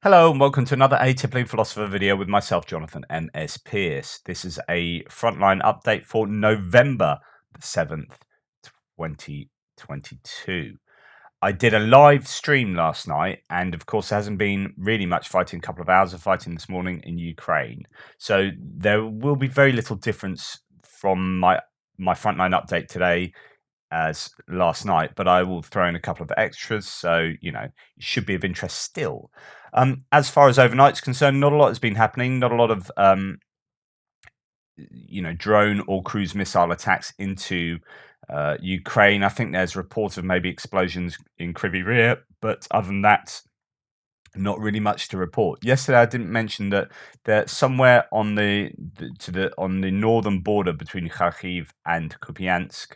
Hello and welcome to another Atypically Philosopher video with myself, Jonathan M.S. Pearce. This is a frontline update for November the 7th, 2022. I did a live stream last night, and of course, there hasn't been really much fighting. A couple of hours of fighting this morning in Ukraine. So there will be very little difference from my frontline update today as last night, but I will throw in a couple of extras, so it should be of interest still. As far as overnight's concerned, not a lot has been happening. Not a lot of drone or cruise missile attacks into Ukraine. I think there's reports of maybe explosions in Kryvyi Rih, but other than that, not really much to report. Yesterday, I didn't mention that somewhere on the northern border between Kharkiv and Kupiansk,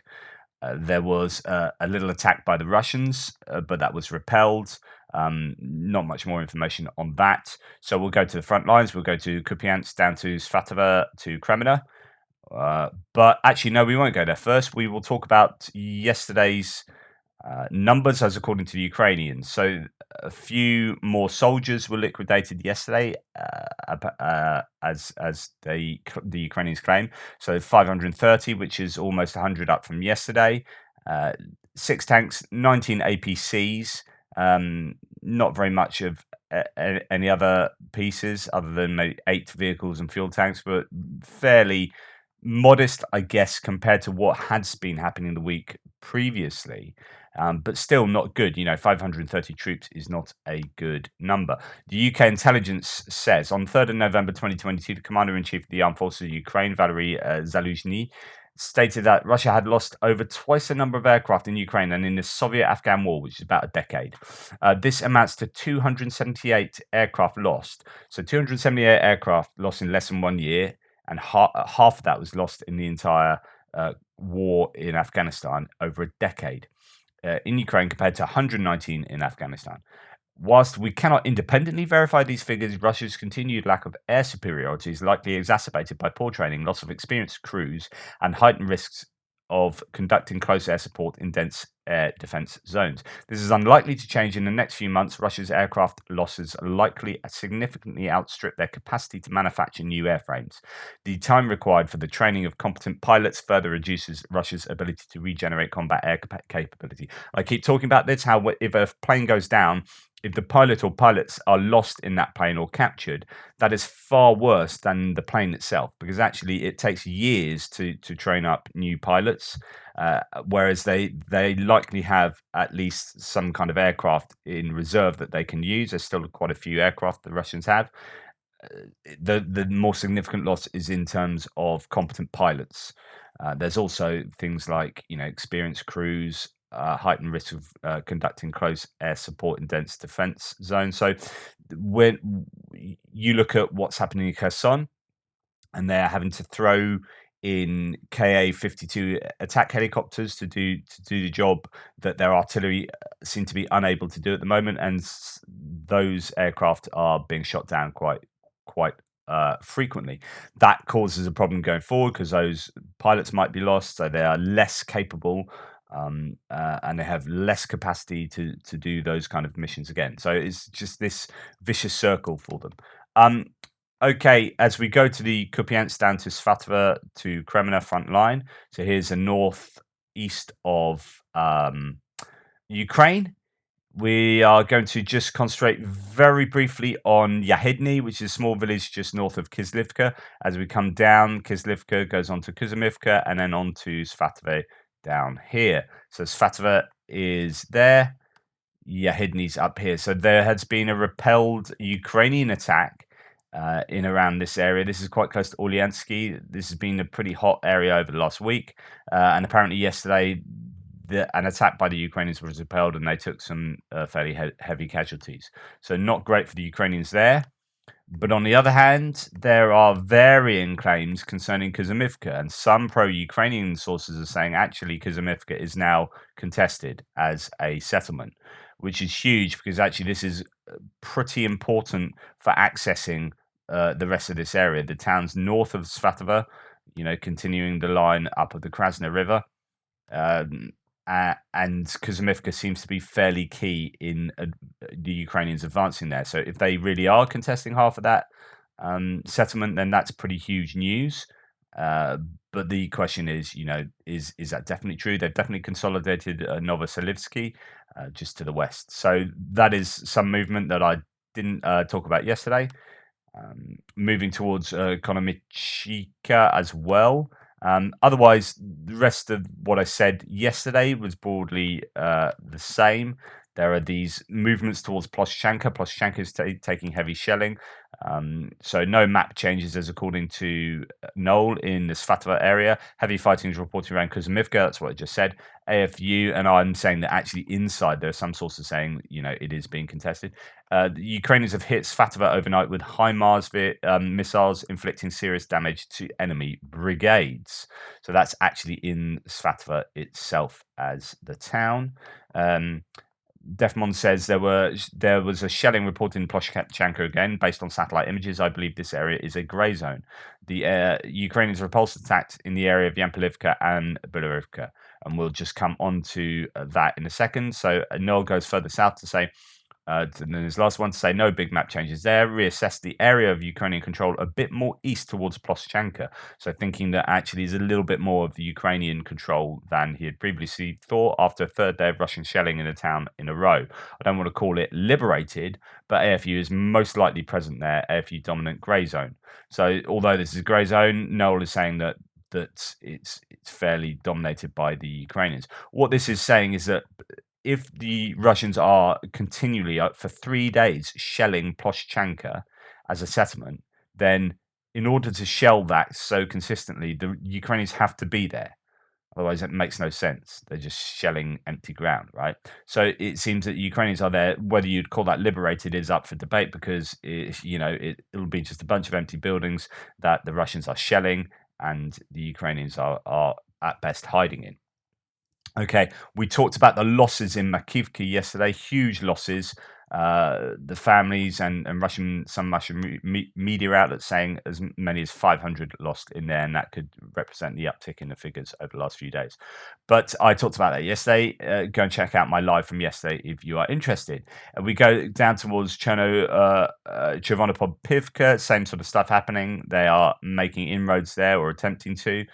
there was a little attack by the Russians, but that was repelled. Not much more information on that. So we'll go to the front lines. We'll go to Kupiansk, down to Svatove-Kreminna. But actually, no, we won't go there first. We will talk about yesterday's numbers as according to the Ukrainians. So a few more soldiers were liquidated yesterday, as the Ukrainians claim. So 530, which is almost 100 up from yesterday. 6 tanks, 19 APCs. Not very much of any other pieces other than maybe 8 vehicles and fuel tanks, but fairly modest, I guess, compared to what has been happening the week previously. But still not good. 530 troops is not a good number. The UK intelligence says on 3rd of November 2022, the commander-in-chief of the armed forces of Ukraine, Valery Zaluzhny, stated that Russia had lost over twice the number of aircraft in Ukraine than in the Soviet-Afghan war, which is about a decade. This amounts to 278 aircraft lost. So 278 aircraft lost in less than 1 year, and half of that was lost in the entire war in Afghanistan over a decade. In Ukraine compared to 119 in Afghanistan. Whilst we cannot independently verify these figures, Russia's continued lack of air superiority is likely exacerbated by poor training, loss of experienced crews, and heightened risks of conducting close air support in dense air defense zones. This is unlikely to change in the next few months. Russia's aircraft losses are likely to significantly outstrip their capacity to manufacture new airframes. The time required for the training of competent pilots further reduces Russia's ability to regenerate combat air capability. I keep talking about this, how if a plane goes down, if the pilot or pilots are lost in that plane or captured, that is far worse than the plane itself, because actually it takes years to train up new pilots, whereas they likely have at least some kind of aircraft in reserve that they can use. There's still quite a few aircraft the Russians have. The more significant loss is in terms of competent pilots. There's also things like experienced crews, heightened risk of conducting close air support in dense defense zones. So when you look at what's happening in Kherson, and they're having to throw in Ka-52 attack helicopters to do the job that their artillery seem to be unable to do at the moment, and those aircraft are being shot down quite frequently. That causes a problem going forward because those pilots might be lost, so they are less capable, and they have less capacity to do those kind of missions again. So it's just this vicious circle for them. Okay, as we go to the Kupiansk down to Svatova to Kreminna front line. So here's the northeast of Ukraine. We are going to just concentrate very briefly on Yahidny, which is a small village just north of Kislivka. As we come down, Kislivka goes on to Kuzymivka and then on to Svatove down here. So Svatova is there. Yahidny's up here. So there has been a repelled Ukrainian attack in around this area. This is quite close to Orliansky. This has been a pretty hot area over the last week. And apparently yesterday, an attack by the Ukrainians was repelled and they took some fairly heavy casualties. So not great for the Ukrainians there. But on the other hand, there are varying claims concerning Kuzymivka, and some pro-Ukrainian sources are saying actually Kuzymivka is now contested as a settlement, which is huge because actually this is pretty important for accessing the rest of this area. The towns north of Svatova, continuing the line up of the Krasna River, and Kuzmivka seems to be fairly key in the Ukrainians advancing there. So if they really are contesting half of that settlement, then that's pretty huge news. Uh, but the question is, is that definitely true? They've definitely consolidated Novoselivsky just to the west. So that is some movement that I didn't talk about yesterday. Moving towards Konomichika as well. Otherwise, the rest of what I said yesterday was broadly the same. There are these movements towards Ploshchanka. Ploshchanka is taking heavy shelling. So no map changes as according to Noel in the Svatova area. Heavy fighting is reported around Kuzmivka. That's what I just said. AFU, and I'm saying that actually inside there are some sources saying, it is being contested. The Ukrainians have hit Svatova overnight with HIMARS missiles, inflicting serious damage to enemy brigades. So that's actually in Svatova itself as the town. Defmon says there was a shelling reported in Ploshchanka again, based on satellite images. I believe this area is a grey zone. The Ukrainians repulsed attacks in the area of Yampolivka and Bilohorivka, and we'll just come on to that in a second. So Noel goes further south to say, and then his last one to say no big map changes there. Reassess the area of Ukrainian control a bit more east towards Ploshchanka. So thinking that actually is a little bit more of the Ukrainian control than he had previously thought after a third day of Russian shelling in a town in a row. I don't want to call it liberated, but AFU is most likely present there. AFU dominant grey zone. So although this is a grey zone, Noel is saying that it's fairly dominated by the Ukrainians. What this is saying is that if the Russians are continually for 3 days shelling Ploshchanka as a settlement, then in order to shell that so consistently, the Ukrainians have to be there. Otherwise, it makes no sense. They're just shelling empty ground, right? So it seems that Ukrainians are there. Whether you'd call that liberated is up for debate because it'll be just a bunch of empty buildings that the Russians are shelling and the Ukrainians are at best hiding in. Okay, we talked about the losses in Makivka yesterday, huge losses. The families and some Russian media outlets saying as many as 500 lost in there, and that could represent the uptick in the figures over the last few days. But I talked about that yesterday. Go and check out my live from yesterday if you are interested. We go down towards Chervonopolpivka, same sort of stuff happening. They are making inroads there or attempting to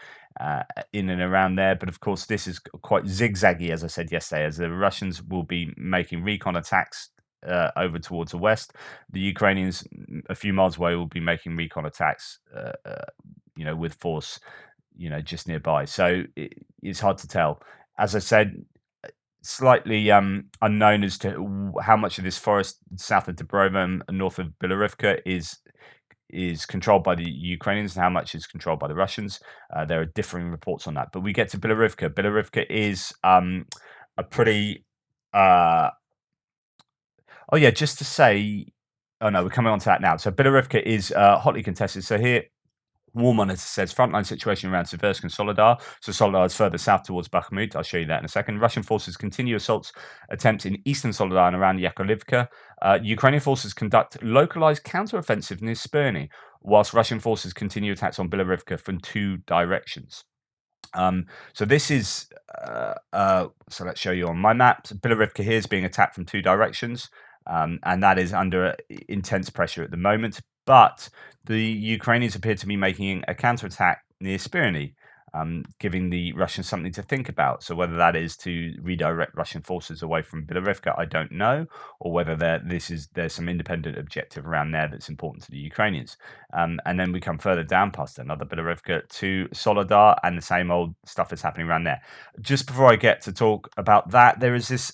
in and around there. But of course, this is quite zigzaggy, as I said yesterday, as the Russians will be making recon attacks over towards the west. The Ukrainians, a few miles away, will be making recon attacks, with force, just nearby. So it's hard to tell. As I said, slightly unknown as to how much of this forest south of Dubrova and north of Bilohorivka is controlled by the Ukrainians and how much is controlled by the Russians. There are differing reports on that. But we get to Bilohorivka. Bilohorivka is a pretty... just to say... Oh, no, we're coming on to that now. So Bilohorivka is hotly contested. So here, War Monitor says frontline situation around Seversk and Soledar. So Soledar is further south towards Bakhmut. I'll show you that in a second. Russian forces continue assaults attempts in eastern Soledar and around Yakovlivka. Ukrainian forces conduct localized counteroffensive near Sperny, whilst Russian forces continue attacks on Bilohorivka from 2 directions. So this is so let's show you on my map. Bilohorivka here is being attacked from 2 directions, and that is under intense pressure at the moment. But the Ukrainians appear to be making a counterattack near Sperny, giving the Russians something to think about. So whether that is to redirect Russian forces away from Bilohorivka, I don't know, or whether there's some independent objective around there that's important to the Ukrainians. And then we come further down past another Bilohorivka to Soledar, and the same old stuff is happening around there. Just before I get to talk about that, there is this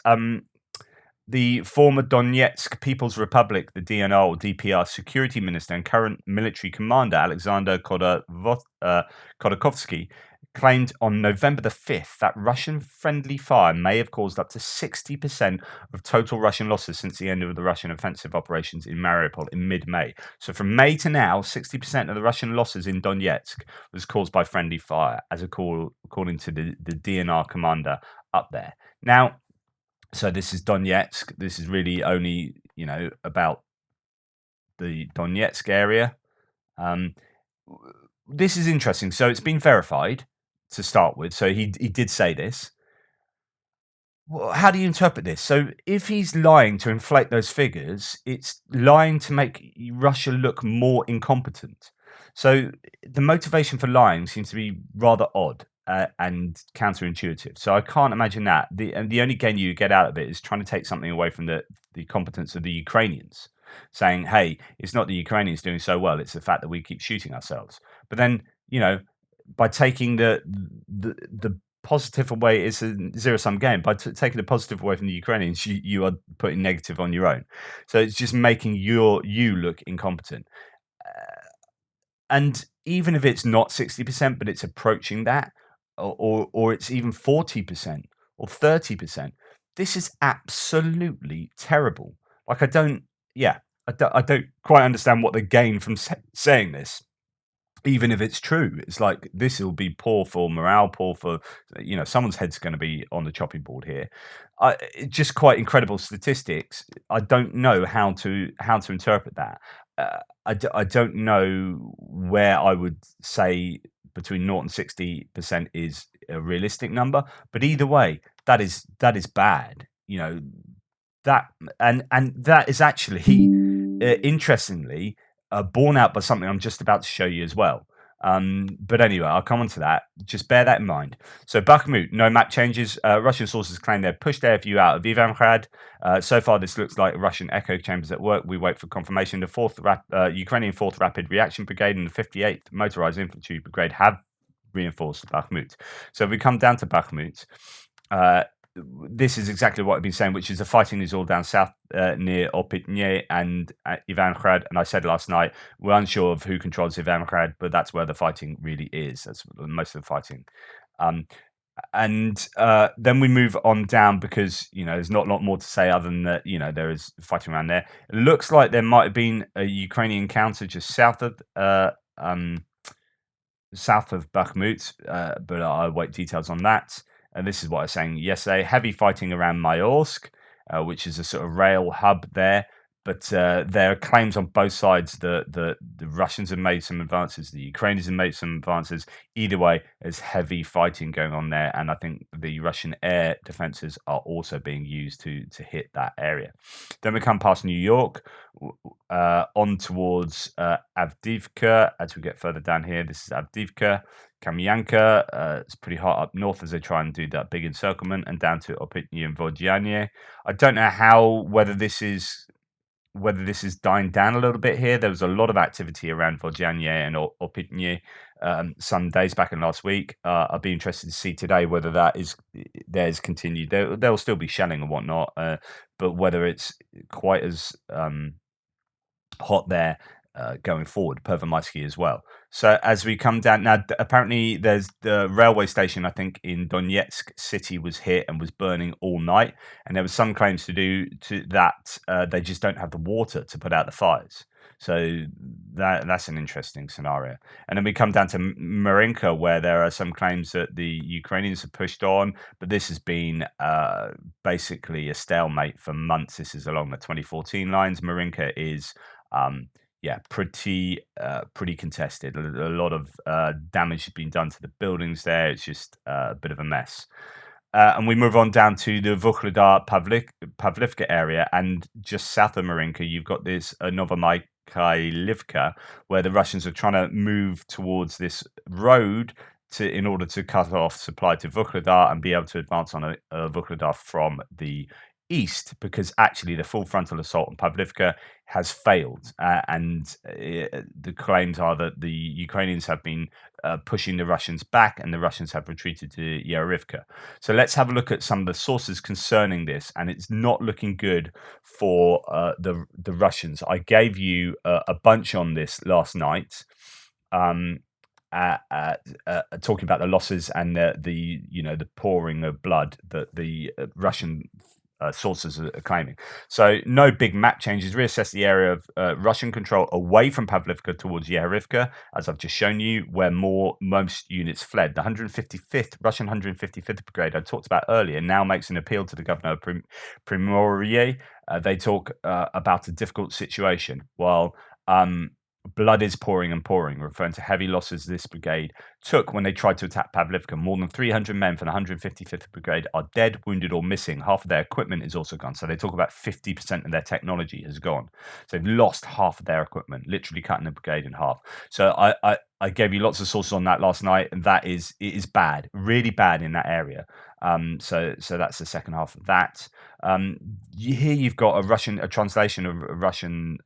the former Donetsk People's Republic, the DNR or DPR security minister and current military commander, Alexander Khodorkovsky, claimed on November the 5th that Russian friendly fire may have caused up to 60% of total Russian losses since the end of the Russian offensive operations in Mariupol in mid-May. So from May to now, 60% of the Russian losses in Donetsk was caused by friendly fire, as according to the DNR commander up there. Now, so this is Donetsk. This is really only, about the Donetsk area. This is interesting. So it's been verified to start with. So he did say this. Well, how do you interpret this? So, if he's lying to inflate those figures, it's lying to make Russia look more incompetent. So, the motivation for lying seems to be rather odd and counterintuitive. So, I can't imagine that. The only gain you get out of it is trying to take something away from the competence of the Ukrainians, saying, "Hey, it's not the Ukrainians doing so well; it's the fact that we keep shooting ourselves." But then, you know, by taking the positive away, it's a zero sum game. By taking the positive away from the Ukrainians, you are putting negative on your own. So it's just making you look incompetent. And even if it's not 60%, but it's approaching that, or it's even 40% or 30%, this is absolutely terrible. Like yeah, I don't quite understand what they gain from saying this, even if it's true. It's like this will be poor for morale, poor for someone's head's going to be on the chopping board here. Just quite incredible statistics. I don't know how to interpret that. I don't know where I would say between 0 and 60% is a realistic number, but either way, that is bad. That and that is actually interestingly borne out by something I'm just about to show you as well. But anyway, I'll come on to that. Just bear that in mind. So Bakhmut, no map changes. Russian sources claim they've pushed their view out of Ivangrad. So far, this looks like Russian echo chambers at work. We wait for confirmation. The Ukrainian 4th Rapid Reaction Brigade and the 58th Motorized Infantry Brigade have reinforced Bakhmut. So if we come down to Bakhmut, uh, this is exactly what I've been saying, which is the fighting is all down south near Opitne and Ivangrad. And I said last night, we're unsure of who controls Ivangrad, but that's where the fighting really is. That's most of the fighting. Um, and then we move on down because, there's not a lot more to say other than that, there is fighting around there. It looks like there might have been a Ukrainian counter just south of Bakhmut, but I'll wait details on that. And this is what I was saying yesterday. Heavy fighting around Mayorsk, which is a sort of rail hub there. But there are claims on both sides that the Russians have made some advances, the Ukrainians have made some advances. Either way, there's heavy fighting going on there, and I think the Russian air defenses are also being used to hit that area. Then we come past New York, on towards Avdivka. As we get further down here, this is Avdivka. Kamyanka, it's pretty hot up north as they try and do that big encirclement, and down to Opitny and Vodyane. I don't know whether this is dying down a little bit here. There was a lot of activity around Vodyane and Opitny some days back in last week. I'd be interested to see today whether there's continued. There'll still be shelling and whatnot, but whether it's quite as hot there going forward, Pervomaisky as well. So as we come down now, apparently there's the railway station, I think, in Donetsk city was hit and was burning all night, and there was some claims to that they just don't have the water to put out the fires. So that's an interesting scenario. And then we come down to Marinka, where there are some claims that the Ukrainians have pushed on, but this has been basically a stalemate for months. This is along the 2014 lines. Marinka is yeah, pretty contested. A lot of damage has been done to the buildings there. It's just a bit of a mess. And we move on down to the Vuhledar Pavlivka area, and just south of Marinka, you've got this Novomykhailivka, where the Russians are trying to move towards this road in order to cut off supply to Vuhledar and be able to advance on Vuhledar from the east, because actually the full frontal assault on Pavlivka has failed, and the claims are that the Ukrainians have been pushing the Russians back, and the Russians have retreated to Vuhledar. So let's have a look at some of the sources concerning this, and it's not looking good for the Russians. I gave you a bunch on this last night. Talking about the losses and the pouring of blood that the Russian sources are claiming. So no big map changes. Reassess the area of Russian control away from Pavlivka towards Vuhledar, as I've just shown you, where most units fled. The 155th Russian 155th Brigade I talked about earlier now makes an appeal to the governor of Primorye. They talk about a difficult situation, while Blood is pouring and pouring, referring to heavy losses this brigade took when they tried to attack Pavlivka. More than 300 men from the 155th Brigade are dead, wounded, or missing. Half of their equipment is also gone. So they talk about 50% of their technology has gone. So they've lost half of their equipment, literally cutting the brigade in half. So I gave you lots of sources on that last night, and it is bad, really bad in that area. So that's the second half of that. Here you've got a translation of a Russian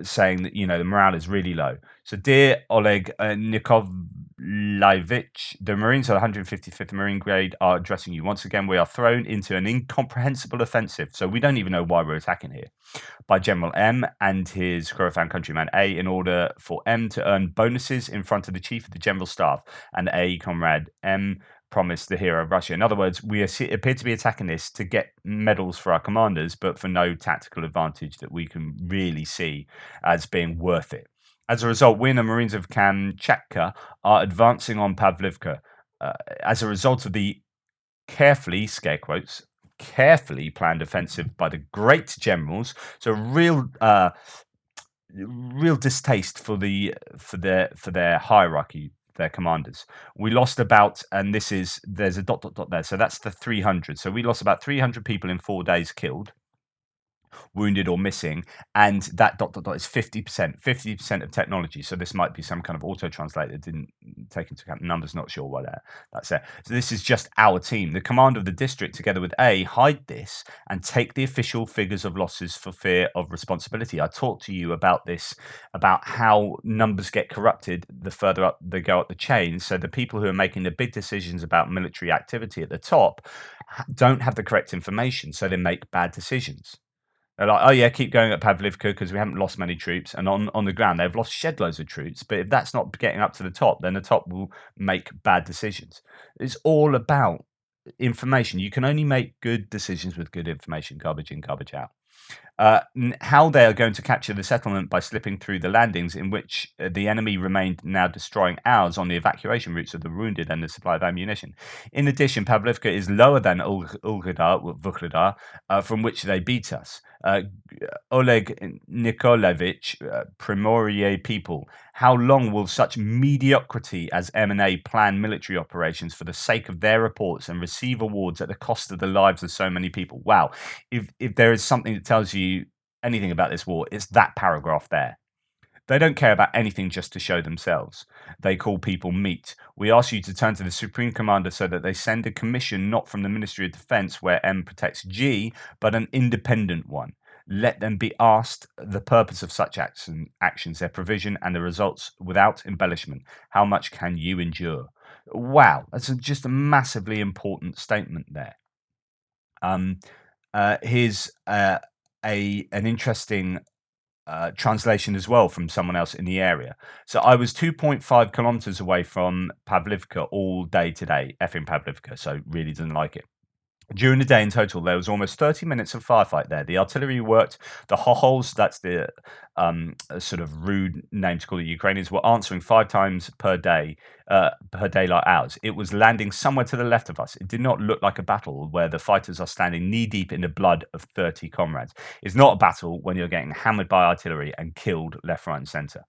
saying that the morale is really low. So, dear Oleg Nikolaevich, the Marines of the 155th Marine Brigade are addressing you. Once again, we are thrown into an incomprehensible offensive. So we don't even know why we're attacking here. By General M and his Khorasan countryman A, in order for M to earn bonuses in front of the Chief of the General Staff, and A, Comrade M, promised the hero of Russia. In other words, we appear to be attacking this to get medals for our commanders, but for no tactical advantage that we can really see as being worth it. As a result, we and the Marines of Kamchatka are advancing on Pavlivka. As a result of the carefully, scare quotes, carefully planned offensive by the great generals, so real distaste for their hierarchy, their commanders. We lost about, and there's a ... there, so that's the 300. So we lost about 300 people in 4 days killed, wounded, or missing, and that ... is 50% of technology. So this might be some kind of auto translate that didn't take into account the numbers. Not sure why that's there. So this is just our team. The commander of the district, together with A, hide this and take the official figures of losses for fear of responsibility. I talked to you about this, about how numbers get corrupted the further up they go up the chain. So the people who are making the big decisions about military activity at the top don't have the correct information, so they make bad decisions. They're like, oh yeah, keep going at Pavlivka because we haven't lost many troops. And on the ground, they've lost shed loads of troops. But if that's not getting up to the top, then the top will make bad decisions. It's all about information. You can only make good decisions with good information. Garbage in, garbage out. How they are going to capture the settlement by slipping through the landings in which the enemy remained, now destroying ours on the evacuation routes of the wounded and the supply of ammunition. In addition, Pavlivka is lower than Vuhledar, from which they beat us. Oleg Nikolaevich, Primorye people, how long will such mediocrity as M&A plan military operations for the sake of their reports and receive awards at the cost of the lives of so many people? Wow. If there is something that tells you anything about this war, it's that paragraph there. They don't care about anything just to show themselves. They call people meat. We ask you to turn to the Supreme Commander so that they send a commission not from the Ministry of Defense, where M protects G, but an independent one. Let them be asked the purpose of such actions, their provision, and the results without embellishment. How much can you endure? Wow, that's just a massively important statement there. Here's an interesting translation as well from someone else in the area. So I was 2.5 kilometers away from Pavlivka all day today, effing Pavlivka, so really didn't like it. During the day in total, there was almost 30 minutes of firefight there. The artillery worked. The hohols, that's the sort of rude name to call the Ukrainians, were answering 5 times per day daylight hours. It was landing somewhere to the left of us. It did not look like a battle where the fighters are standing knee-deep in the blood of 30 comrades. It's not a battle when you're getting hammered by artillery and killed left, right, and centre.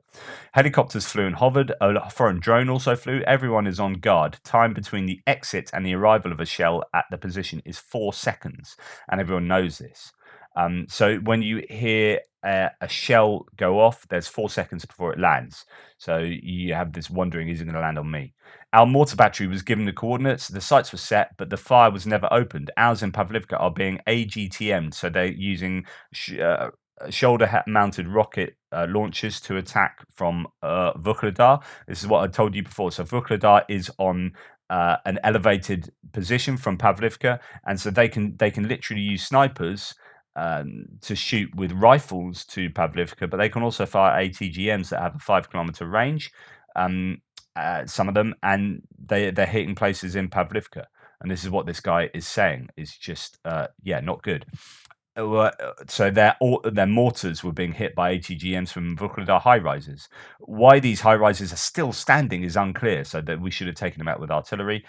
Helicopters flew and hovered. A foreign drone also flew. Everyone is on guard. Time between the exit and the arrival of a shell at the position is 4 seconds, and everyone knows this. So when you hear a shell go off, there's 4 seconds before it lands. So you have this wondering, is it going to land on me? Our mortar battery was given the coordinates. The sights were set, but the fire was never opened. Ours in Pavlivka are being AGTM'd, so they're using shoulder-mounted rocket launchers to attack from Vuhledar. This is what I told you before. So Vuhledar is on an elevated position from Pavlivka, and so they can literally use snipers to shoot with rifles to Pavlivka, but they can also fire ATGMs that have a 5-kilometer range. Some of them, and they're hitting places in Pavlivka. And this is what this guy is saying. Is just not good. So their mortars were being hit by ATGMs from Vuhledar high rises. Why these high rises are still standing is unclear. So that we should have taken them out with artillery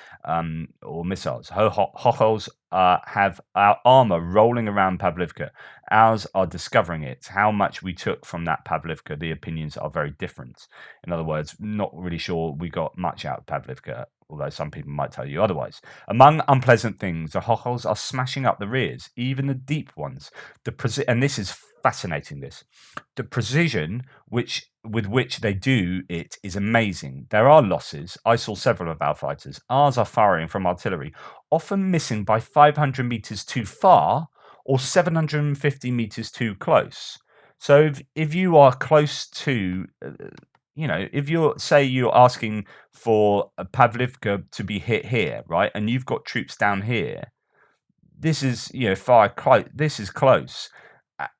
or missiles. Hochos have our armor rolling around Pavlivka. Ours are discovering it. How much we took from that Pavlivka, the opinions are very different. In other words, not really sure we got much out of Pavlivka, although some people might tell you otherwise. Among unpleasant things, the Hochos are smashing up the rears, even the deep ones. And this is fascinating. The precision with which they do it is amazing. There are losses. I saw several of our fighters. Ours are firing from artillery, often missing by 500 meters too far or 750 meters too close. So if you are close to if you're asking for a Pavlivka to be hit here, right, and you've got troops down here, this is far close. This is close,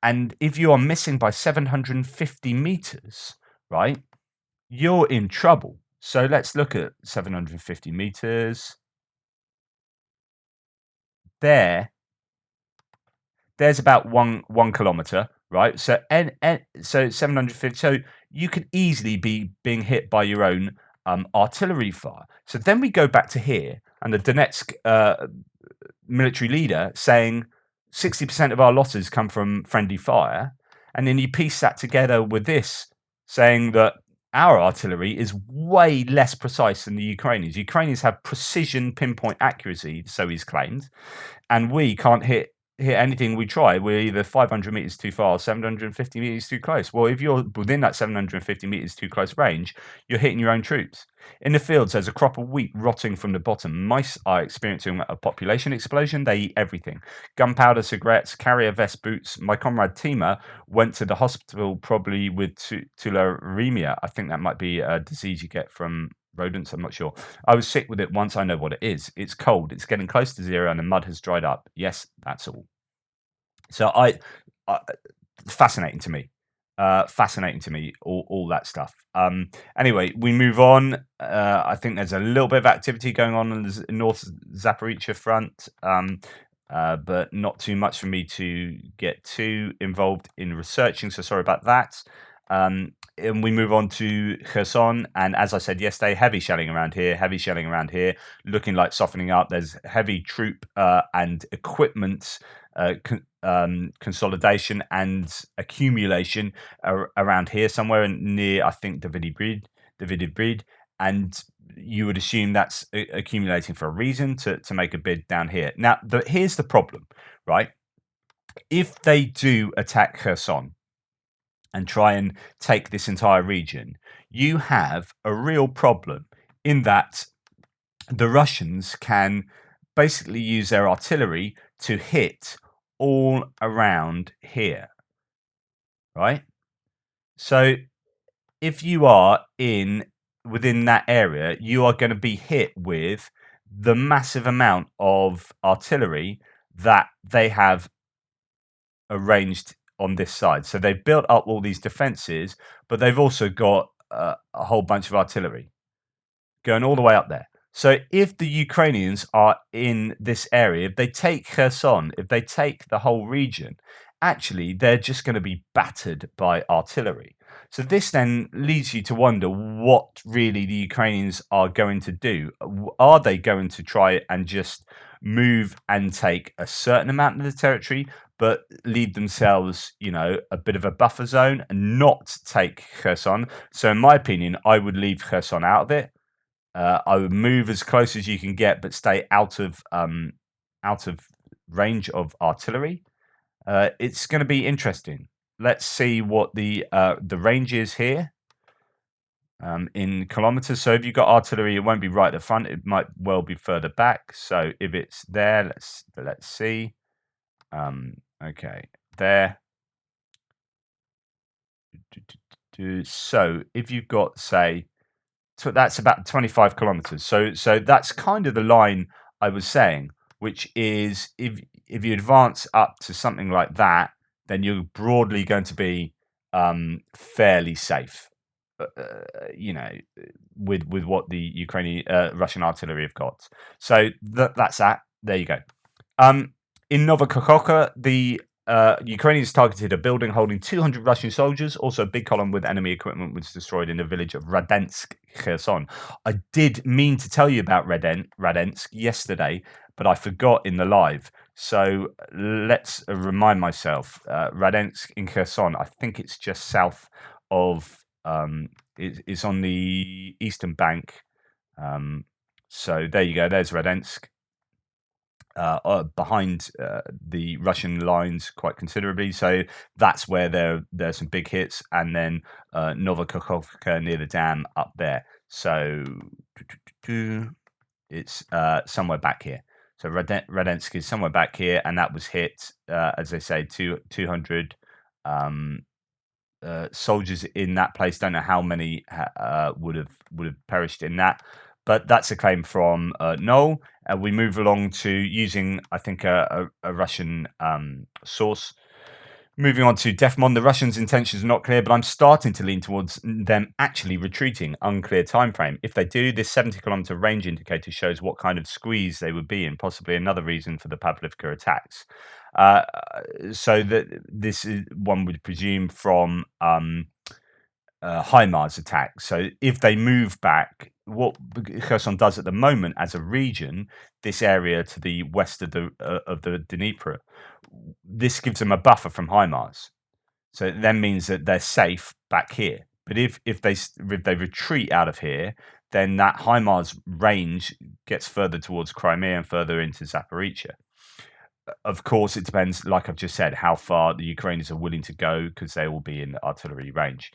and if you are missing by 750 meters, right, you're in trouble. So let's look at 750 meters. There's about one kilometer, right? So so 750. So you could easily be being hit by your own artillery fire. So then we go back to here, and the Donetsk military leader saying 60% of our losses come from friendly fire, and then you piece that together with this saying that our artillery is way less precise than the Ukrainians. Ukrainians have precision, pinpoint accuracy, so he's claimed, and we can't hit anything we try. We're either 500 meters too far or 750 meters too close. Well, if you're within that 750 meters too close range, you're hitting your own troops. In the fields, there's a crop of wheat rotting from the bottom. Mice are experiencing a population explosion. They eat everything. Gunpowder, cigarettes, carrier vest boots. My comrade Tima went to the hospital probably with tularemia. I think that might be a disease you get from rodents. I'm not sure. I was sick with it once. I know what it is. It's cold. It's getting close to zero, and the mud has dried up. Yes, that's all. So fascinating to me. Fascinating to me, all that stuff. Anyway, we move on. I think there's a little bit of activity going on the North Zaporizhzhia front, but not too much for me to get too involved in researching. So sorry about that. And we move on to Kherson, and as I said yesterday, heavy shelling around here, looking like softening up. There's heavy troop and equipment consolidation and accumulation around here somewhere near, I think, Davidibrid, and you would assume that's accumulating for a reason to make a bid down here. Now, here's the problem, right? If they do attack Kherson and try and take this entire region, you have a real problem in that the Russians can basically use their artillery to hit all around here, right? So if you are within that area, you are going to be hit with the massive amount of artillery that they have arranged on this side. So they've built up all these defenses, but they've also got a whole bunch of artillery going all the way up there. So if the Ukrainians are in this area, if they take Kherson, if they take the whole region, actually they're just going to be battered by artillery. So this then leads you to wonder what really the Ukrainians are going to do. Are they going to try and just move and take a certain amount of the territory, but leave themselves, a bit of a buffer zone and not take Kherson? So in my opinion, I would leave Kherson out of it. I would move as close as you can get, but stay out of range of artillery. It's going to be interesting. Let's see what the range is here in kilometers. So if you've got artillery, it won't be right at the front. It might well be further back. So if it's there, let's see. Okay, there. So if you've got, say, that's about 25 kilometers. So that's kind of the line I was saying, which is if you advance up to something like that, then you're broadly going to be fairly safe. With what the Ukrainian Russian artillery have got. So that's that. There you go. In Novokokhoka, the Ukrainians targeted a building holding 200 Russian soldiers. Also, a big column with enemy equipment was destroyed in the village of Radensk, Kherson. I did mean to tell you about Radensk yesterday, but I forgot in the live. So let's remind myself. Radensk in Kherson, I think it's just south of, it's on the eastern bank. So there you go. There's Radensk. Behind the Russian lines quite considerably. So that's where there's some big hits, and then Novokakhovka near the dam up there. So it's somewhere back here. So Radensk is somewhere back here, and that was hit, as they say, 200 soldiers in that place. Don't know how many would have perished in that. But that's a claim from Noel. We move along to using, I think, a Russian source. Moving on to Defmon, the Russians' intentions are not clear, but I'm starting to lean towards them actually retreating. Unclear time frame. If they do, this 70-kilometer range indicator shows what kind of squeeze they would be in. Possibly another reason for the Pavlivka attacks. So that this is, one would presume, from HIMARS attack. So if they move back, what Kherson does at the moment as a region, this area to the west of the Dnieper, this gives them a buffer from HIMARS. So it then means that they're safe back here. But if they retreat out of here, then that HIMARS range gets further towards Crimea and further into Zaporizhia. Of course, it depends, like I've just said, how far the Ukrainians are willing to go, because they will be in artillery range.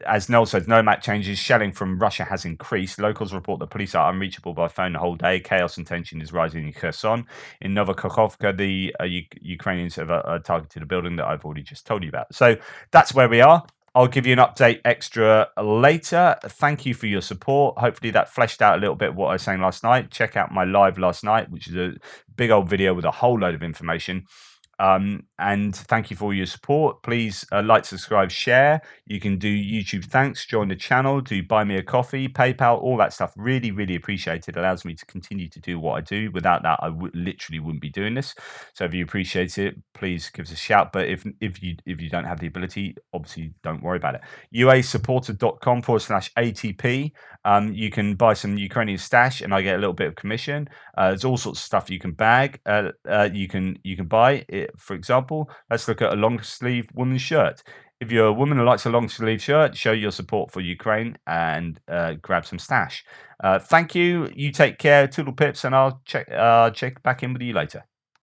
As Noel said, no map changes. Shelling from Russia has increased. Locals report that police are unreachable by phone the whole day. Chaos and tension is rising in Kherson. In Novokakhovka, the Ukrainians have targeted a building that I've already just told you about. So that's where we are. I'll give you an update extra later. Thank you for your support. Hopefully that fleshed out a little bit what I was saying last night. Check out my live last night, which is a big old video with a whole load of information. And thank you for all your support. Please like, subscribe, share. You can do YouTube thanks, join the channel, do buy me a coffee, PayPal, all that stuff. Really, really appreciate it. Allows me to continue to do what I do. Without that, I literally wouldn't be doing this. So if you appreciate it, please give us a shout. But if you don't have the ability, obviously don't worry about it. uasupporter.com/ATP. You can buy some Ukrainian stash, and I get a little bit of commission. There's all sorts of stuff you can bag. You can buy it. For example, let's look at a long sleeve woman's shirt. If you're a woman who likes a long sleeve shirt, show your support for Ukraine and grab some stash. Thank you. You take care, Toodle Pips, and I'll check back in with you later.